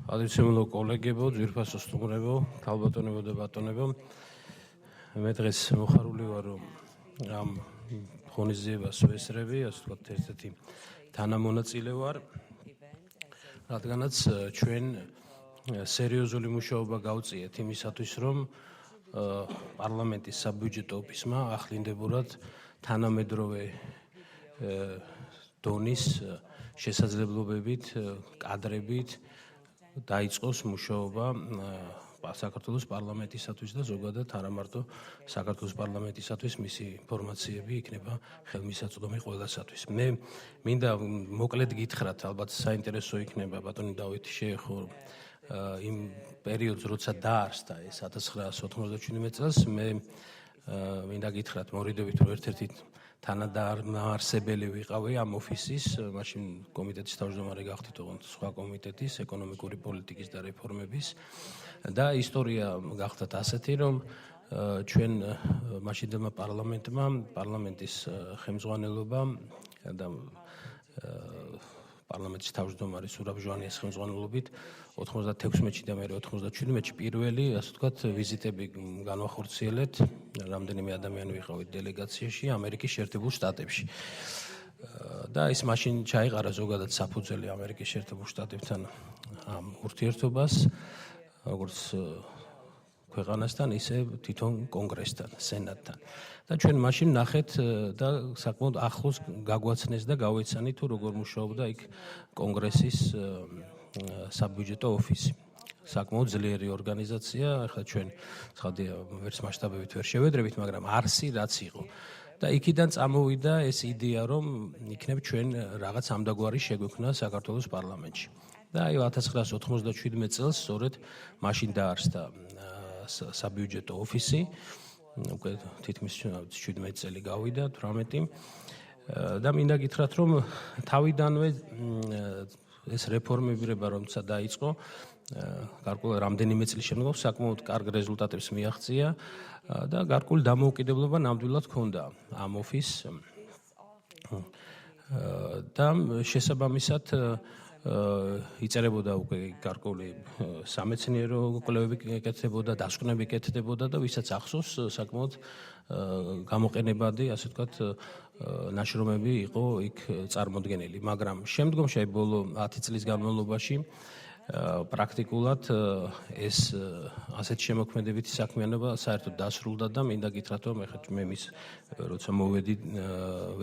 Addiționul colegebo, ძვირფასო სტუმრებო, ქალბატონებო და ბატონებო, მე დღეს მოხარული ვარ, რომ ამ ღონისძიებას ვესწრები, ასე ვთქვათ, ერთ-ერთი თანამონაწილე ვარ, რადგანაც ჩვენ სერიოზული მუშაობა გავწიეთ იმისათვის, რომ პარლამენტის საბიუჯეტო ოფისმა ახლინდებურად თანამედროვე დონის შესაძლებლობებით, კადრებით დაიწყოს მუშაობა საქართველოს პარლამენტისათვის და ზოგადად არა მარტო საქართველოს პარლამენტისათვის მისი ინფორმაციები იქნება ხელმისაწვდომი ყველასათვის. მე მინდა მოკლედ გითხრათ, ალბათ საინტერესო იქნება ბატონი დავითი შეეხო იმ პერიოდს, როცა დაარსდა ეს 1997 წელს, მე მინდა გითხრათ მორიდებით, რომ ერთ-ერთი თანადამაარსებელი ვიყავი ამ ოფისის, მაშინ კომიტეტის თავმჯდომარე გახდით, ოღონდ სხვა კომიტეტის, ეკონომიკური პოლიტიკის და რეფორმების და ისტორია გახდათ ასეთი, რომ ჩვენ მაშინდელმა პარლამენტის ხელმძღვანელობამ და პარლამენტის თავმჯდომარის სურაბ ჟვანიას ხელმძღვანელობით 96-ში და მე 97-ში პირველი, ასე ვთქვათ, ვიზიტები განვახორციელეთ, რამდენიმე ადამიანი ვიყავით დელეგაციაში ამერიკის შეერთებულ შტატებში. და ის მაშინ ჩაიყარა ზოგადად საფუძველი ამერიკის შეერთებულ შტატებთან ამ ურთიერთობას, როგორც ქვეყანასთან, ისე თვითონ კონგრესთან, სენატთან. და ჩვენ მაშინ ნახეთ და საკმაოდ ახლოს გაგვაცნეს და გავეცანით, თუ როგორ მუშაობდა იქ კონგრესის საბიუჯეტო ოფისი. საკმაოდ ძლიერი ორგანიზაცია, ახლა ჩვენ ცხადია ვერც მასშტაბებით ვერ შევედრებით, მაგრამ არსი რაც იყო. და იქიდან წამოვიდა ეს იდეა, რომ იქნებ ჩვენ რაღაც ამდაგვარი შეგვექმნა საქართველოს პარლამენტში. და აი 1997 წელს სწორედ მაშინ დაარსდა საბიუჯეტო ოფისი, უკვე თითქმის 17 წელი გავიდა, 18. და მინდა გითხრათ, რომ თავიდანვე ეს რეფორმირება რომელცა დაიწყო, გარკვეულ რამდენიმე წლის შემდგომ საკმაოდ კარგ რეზულტატებს მიაღწია და გარკვეული დამოუკიდებლობა ნამდვილად ჰქონდა ამ ოფისს. და შესაბამისად იწერებოდა უკვე გარკვეული სამეცნიერო კვლევები კეთდებოდა, დასკვნები კეთდებოდა და ვისაც ახსოვს საკმაოდ გამოყენებადი, ასე ვთქვათ, ნაშრომები იყო იქ წარმოდგენილი, მაგრამ შემდგომში ბოლო 10 წლის განმავლობაში პრაქტიკულად ეს ასეთ შემოქმედებითი საქმიანობა საერთოდ დასრულდა და მინდა გითხრათ, რომ ეხლა მე მის როცა მოვედი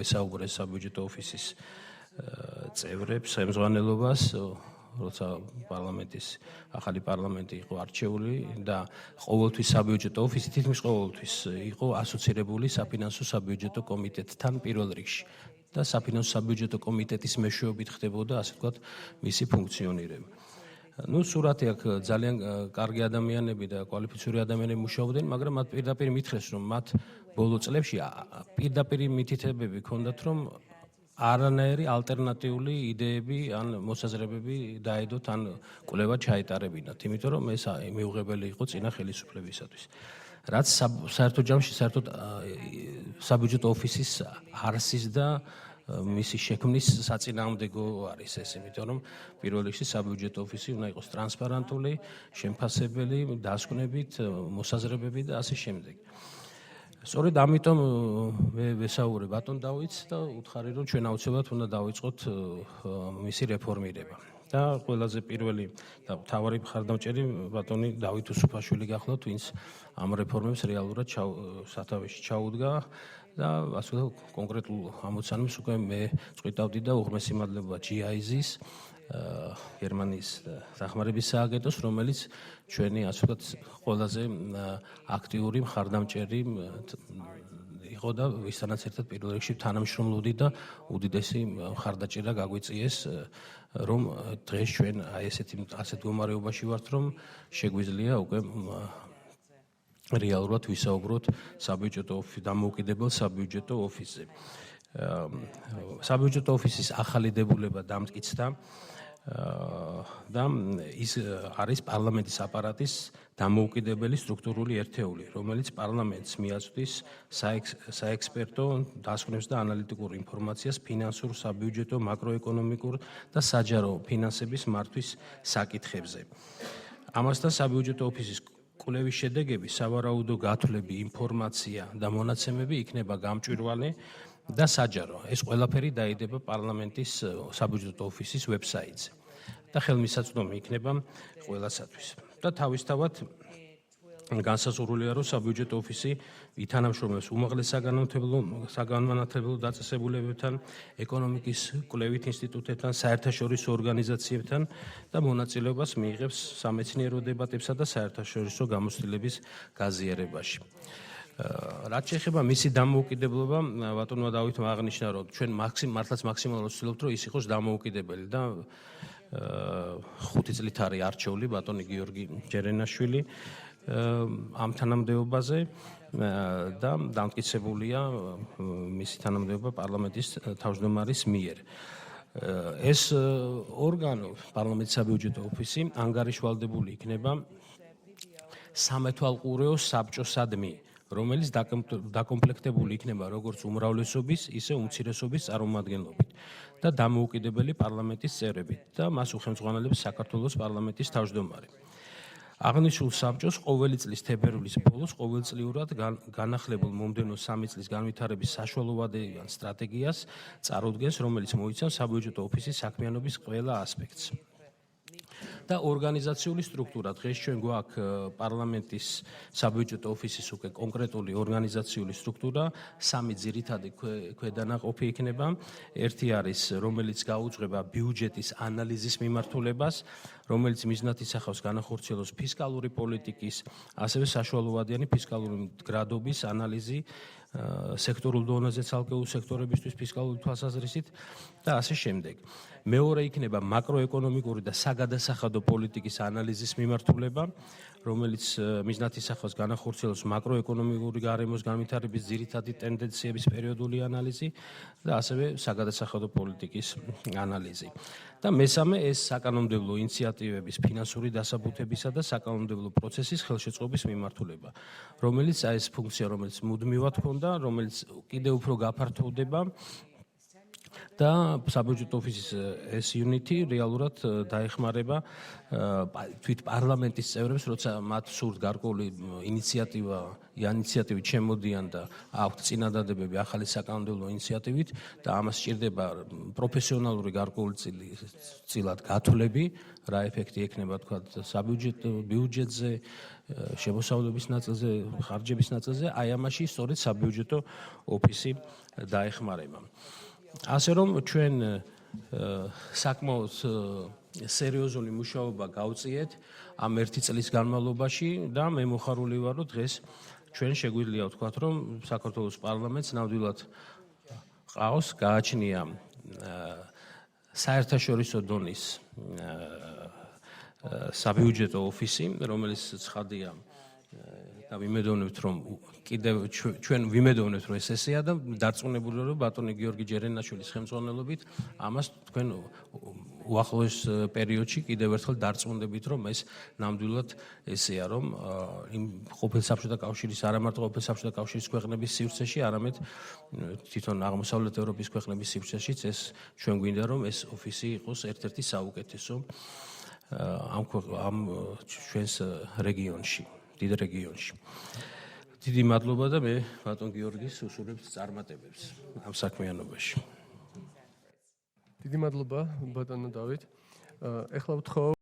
ვესაუბრე საბიუჯეტო ოფისის წევრებს, ხელმძღვანელობას, როცა ახალი პარლამენტი იყო არჩეული და ყოველთვის საბიუჯეტო ოფისი თითქმის ყოველთვის იყო ასოცირებული საფინანსო საბიუჯეტო კომიტეტთან პირველ რიგში და საფინანსო საბიუჯეტო კომიტეტის მეშვეობით ხდებოდა, ასე ვთქვათ, მისი ფუნქციონირება. სურათი აქ ძალიან კარგი ადამიანები და კვალიფიციური ადამიანები მუშაობდნენ, მაგრამ მათ პირდაპირ მითხრეს, რომ მათ ბოლო წლებში პირდაპირ მითითებები ჰქონდათ, რომ არანაირი ალტერნატიული იდეები ან მოსაზრებები დაედოთ ან კვლევა ჩაეტარებინათ, იმიტომ რომ ეს მიუღებელი იყო წინა ხელისუფლებისათვის. რაც საერთოდ ჯამში საბიუჯეტო ოფისის არსის და მისი შექმნის საწინააღმდეგო არის ეს, იმიტომ რომ პირველ რიგში საბიუჯეტო ოფისი უნდა იყოს ტრანსპარენტული, შემფასებელი, დასკვნებით, მოსაზრებებით და ასე შემდეგ. სწორედ ამიტომ მე ვესაუბრე ბატონ დავითს და უთხარი, რომ ჩვენ აუცილებლად უნდა დავიწყოთ მისი რეფორმირება. და ყველაზე პირველი და მთავარი მხარდამჭერი ბატონი დავით უსუფაშვილი გახლავთ, ვინც ამ რეფორმებს რეალურად სათავეში ჩაუდგა და ასე კონკრეტულ ამოცანებს უკვე მე წვითავდი და უღრმესი მადლობა GIZ-ის, გერმანიის დახმარების სააგენტოს, რომელიც ჩვენი ასე ვთქვათ ყველაზე აქტიური მხარდამჭერი იყო და ვისთანაც ერთად პირველ რიგში თანამშრომლობდი და უდიდესი მხარდაჭერა გაგვიწიეს, რომ დღეს ჩვენ აი ასეთ მდგომარეობაში ვართ, რომ შეგვიძლია უკვე რეალურად ვისაუბროთ დამოუკიდებელ საბიუჯეტო ოფისზე. საბიუჯეტო ოფისის ახალი დებულება დამტკიცდა და ის არის პარლამენტის აპარატის დამოუკიდებელი სტრუქტურული ერთეული, რომელიც პარლამენტს მიაწვდის საექსპერტო დასკვნებს და ანალიტიკურ ინფორმაციას ფინანსურ, საბიუჯეტო, მაკროეკონომიკურ და საჯარო ფინანსების მართვის საკითხებზე. ამასთან საბიუჯეტო ოფისის კვლევის შედეგები, სავარაუდო გათვლები, ინფორმაცია და მონაცემები იქნება გამჭვირვალე და საჯარო. ეს ყველაფერი დაიდება პარლამენტის საბიუჯეტო ოფისის ვებსაიტზე და ხელმისაწვდომი იქნება ყველასათვის. და თავისთავად განსაზღვრულია, რომ საბიუჯეტო ოფისი ითანამშრომლებს უმაღლეს საგანმანათლებლო დაწესებულებებთან, ეკონომიკის კვლევით ინსტიტუტებთან, საერთაშორისო ორგანიზაციებთან და მონაწილეობას მიიღებს სამეცნიერო დებატებსა და საერთაშორისო გამოცდილების გაზიარებაში. რაც შეეხება მისი დამოუკიდებლობა, ბატონმა დავითმა აღნიშნა, რომ ჩვენ მართლაც მაქსიმალურად ვცდილობთ, რომ ის იყოს დამოუკიდებელი და 5 წლით არის არჩეული ბატონი გიორგი ჯერენაშვილი ამ თანამდებობაზე და დამტკიცებულია მისი თანამდებობა პარლამენტის თავმჯდომარის მიერ. ეს ორგანო, პარლამენტის საბიუჯეტო ოფისი, ანგარიშვალდებული იქნება სამეთვალყურეო საბჭოსადმი, რომელიც დაკომპლექტებული იქნება როგორც უმრავლესობის, ისე უმცირესობის წარმომადგენლობით და დამოუკიდებელი პარლამენტის წევრებით და მას უხელმძღვანელებს საქართველოს პარლამენტის თავმჯდომარე. აღნიშნულ საბჭოს ყოველი წლის თებერვლის ბოლოს ყოველწლიურად განახლებულ მომდევნო 3 წლის განვითარების საშუალოვადიან სტრატეგიას წარუდგენს, რომელიც მოიცავს საბიუჯეტო ოფისის საქმიანობის ყველა ასპექტს. და ორგანიზაციული სტრუქტურა. დღეს ჩვენ გვაქვს პარლამენტის საბიუჯეტო ოფისის უკვე კონკრეტული ორგანიზაციული სტრუქტურა, 3 ძირითადი ქვედანაყოფი იქნება. ერთი არის, რომელიც გაუძღვება ბიუჯეტის ანალიზის მიმართულებას, რომელიც მიზნად ისახავს განახორციელოს ფისკალური პოლიტიკის, ასევე საშუალოვადიანი ფისკალური მდგრადობის ანალიზი სექტორულ დონეზე ცალკეულ სექტორებისთვის ფისკალური თვალსაზრისით და ასე შემდეგ. მეორე იქნება მაკროეკონომიკური და საგადასახადო პოლიტიკის ანალიზის მიმართულება, რომელიც მიზნად ისახავს განახორციელოს მაკროეკონომიკური გარემოს განვითარების ძირითადი ტენდენციების პერიოდული ანალიზი და ასევე საგადასახადო პოლიტიკის ანალიზი. და მესამე ეს საკანონმდებლო ინიციატივების ფინანსური დასაბუთებისა და საკანონმდებლო პროცესის ხელშეწყობის მიმართულება, რომელიც ეს ფუნქცია, რომელიც მუდმივად ჰქონდა, რომელიც კიდევ უფრო გაფართოვდება და საბიუჯეტო ოფისის ეს იუნიტი რეალურად დაეხმარება თვით პარლამენტის წევრებს, როცა მათ სურთ გარკვეული ინიციატივით შემოდიან და აქვთ წინადადებები ახალი საკანონმდებლო ინიციატივით და ამას სჭირდება პროფესიონალური გარკვეულწილად გათვლები, რა ეფექტი ექნება თქვა ბიუჯეტზე, შემოსავლების ნაწილზე, ხარჯების ნაწილზე, აი ამაში სწორედ საბიუჯეტო ოფისი დაეხმარება. ასე რომ ჩვენ საკმაოდ სერიოზული მუშაობა გავწიეთ ამ 1 წლის განმავლობაში და მე მოხარული ვარ, რომ დღეს ჩვენ შეგვიძლია ვთქვათ, რომ საქართველოს პარლამენტს ნამდვილად ყავს, გააჩნია საერთაშორისო დონის საბიუჯეტო ოფისი, რომელიც ცხადია და ვიმედოვნებთ, რომ კიდევ ჩვენ ვიმედოვნებთ, რომ ეს ესეა და დარწმუნებული რომ ბატონი გიორგი ჯერენაშვილის ხელმძღვანელობით ამას თქვენ უახლოეს პერიოდში კიდევ ერთხელ დარწმუნდებით, რომ ეს ნამდვილად ესეა, რომ იმ ყოფილ საბჭოთა კავშირის, არა მარტო ყოფილ საბჭოთა კავშირის ქვეყნების სივრცეში, არამედ თვითონ აღმოსავლეთ ევროპის ქვეყნების სივრცეშიც ეს ჩვენ გვინდა, რომ ეს ოფისი იყოს ერთ-ერთი საუკეთესო ამ ჩვენს რეგიონში, დიდ რეგიონში. დიდი მადლობა და მე ბატონ გიორგის უსურვებს წარმატებებს ამ საქმიანობაში. დიდი მადლობა ბატონო დავით. ეხლა ვთხოვ